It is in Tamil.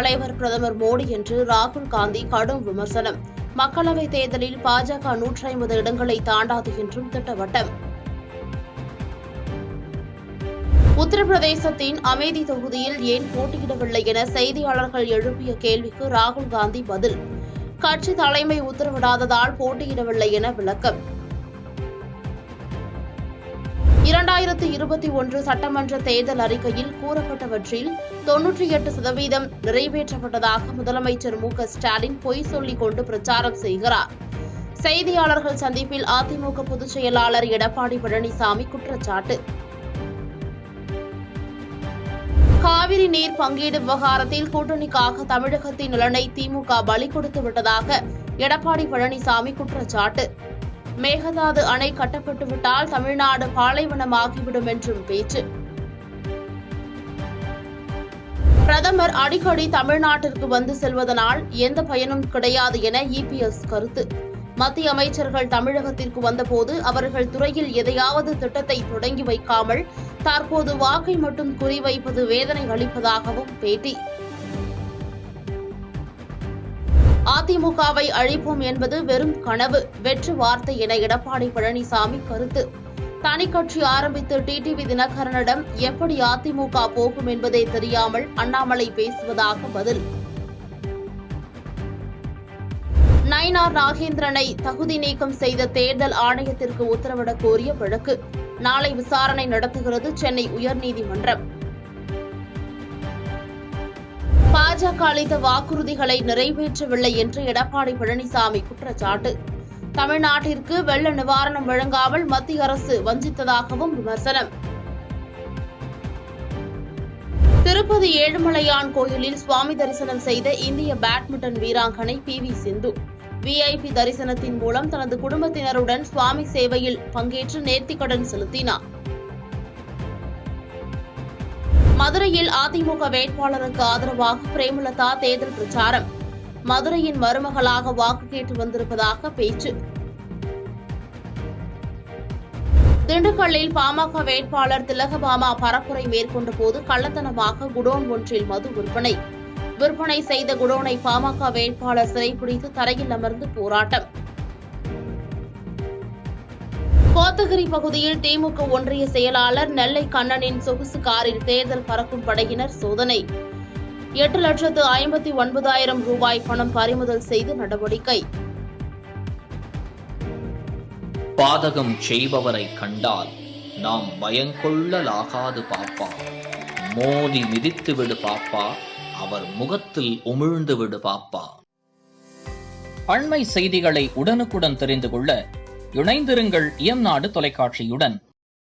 தலைவர் பிரதமர் மோடி என்று ராகுல் காந்தி கடும் விமர்சனம். மக்களவைத் தேர்தலில் பாஜக 150 இடங்களை தாண்டாது என்றும் திட்டவட்டம். உத்தரப்பிரதேசத்தின் அமேதி தொகுதியில் ஏன் போட்டியிடவில்லை என செய்தியாளர்கள் எழுப்பிய கேள்விக்கு ராகுல் காந்தி பதில். கட்சி தலைமை உத்தரவிடாததால் போட்டியிடவில்லை என விளக்கம். 2021 சட்டமன்ற தேர்தல் அறிக்கையில் கூறப்பட்டவற்றில் 98% நிறைவேற்றப்பட்டதாக முதலமைச்சர் மு.க.ஸ்டாலின் பொய் சொல்லிக் கொண்டு பிரச்சாரம் செய்கிறார். செய்தியாளர்கள் சந்திப்பில் அதிமுக பொதுச் செயலாளர் எடப்பாடி பழனிசாமி குற்றச்சாட்டு. காவிரி நீர் பங்கீடு விவகாரத்தில் கூட்டணிக்காக தமிழகத்தின் நலனை திமுக பலி கொடுத்து விட்டதாக எடப்பாடி பழனிசாமி குற்றச்சாட்டு. மேகதாது அணை கட்டப்பட்டுவிட்டால் தமிழ்நாடு பாலைவனமாகிவிடும் என்றும் பேச்சு. பிரதமர் அடிக்கடி தமிழ்நாட்டிற்கு வந்து செல்வதனால் எந்த பயனும் கிடையாது என இபிஎஸ் கருத்து. மத்திய அமைச்சர்கள் தமிழகத்திற்கு வந்தபோது அவர்கள் துறையில் எதையாவது திட்டத்தை தொடங்கி வைக்காமல் தற்போது வாக்கை மட்டும் குறிவைப்பது வேதனை அளிப்பதாகவும் பேட்டி. அதிமுகவை அழிப்போம் என்பது வெறும் கனவு, வெற்று வார்த்தை என எடப்பாடி பழனிசாமி கருத்து. தனிக்கட்சி ஆரம்பித்து டிடிவி தினகரனிடம் எப்படி அதிமுக போகும் என்பதே தெரியாமல் அண்ணாமலை பேசுவதாக பதில். நயினார் நாகேந்திரனை தகுதி நீக்கம் செய்த தேர்தல் ஆணையத்திற்கு உத்தரவிடக் கோரிய வழக்கு நாளை விசாரணை நடத்துகிறது சென்னை உயர்நீதிமன்றம். பாஜக அளித்த வாக்குறுதிகளை நிறைவேற்றவில்லை என்று எடப்பாடி பழனிசாமி குற்றச்சாட்டு. தமிழ்நாட்டிற்கு வெள்ள நிவாரணம் வழங்காமல் மத்திய அரசு வஞ்சித்ததாகவும் விமர்சனம். திருப்பதி ஏழுமலையான் கோயிலில் சுவாமி தரிசனம் செய்த இந்திய பேட்மிண்டன் வீராங்கனை பி.வி. சிந்து விஐபி தரிசனத்தின் மூலம் தனது குடும்பத்தினருடன் சுவாமி சேவையில் பங்கேற்று நேர்த்திக்கடன் செலுத்தினார். மதுரையில் அதிமுக வேட்பாளருக்கு ஆதரவாக பிரேமலதா தேர்தல் பிரச்சாரம். மதுரையின் மருமகளாக வாக்கு கேட்டு வந்திருப்பதாக பேச்சு. திண்டுக்கல்லில் பாமக வேட்பாளர் திலகபாமா பரப்புரை மேற்கொண்ட போது கள்ளத்தனமாக குடோன் ஒன்றில் மது விற்பனை செய்த குடோனை பாமக வேட்பாளர் சிறைபிடித்து தரையில் அமர்ந்து போராட்டம். கோத்தகிரி பகுதியில் திமுக ஒன்றிய செயலாளர் நெல்லை கண்ணனின் சொகுசு காரில் தேர்தல் பறக்கும் படையினர் சோதனை. 8,59,000 ரூபாய் பணம் பறிமுதல் செய்து நடவடிக்கை. பாதகம் செய்பவரை கண்டால் நாம் பயங்கொள்ளலாகாது பாப்பா. மோதி மிதித்து விடு பாப்பா, அவர் முகத்தில் உமிழ்ந்து விடு பாப்பா. அண்மை செய்திகளை உடனுக்குடன் தெரிந்து கொள்ள இணைந்திருங்கள் இயம்நாடு தொலைக்காட்சியுடன்.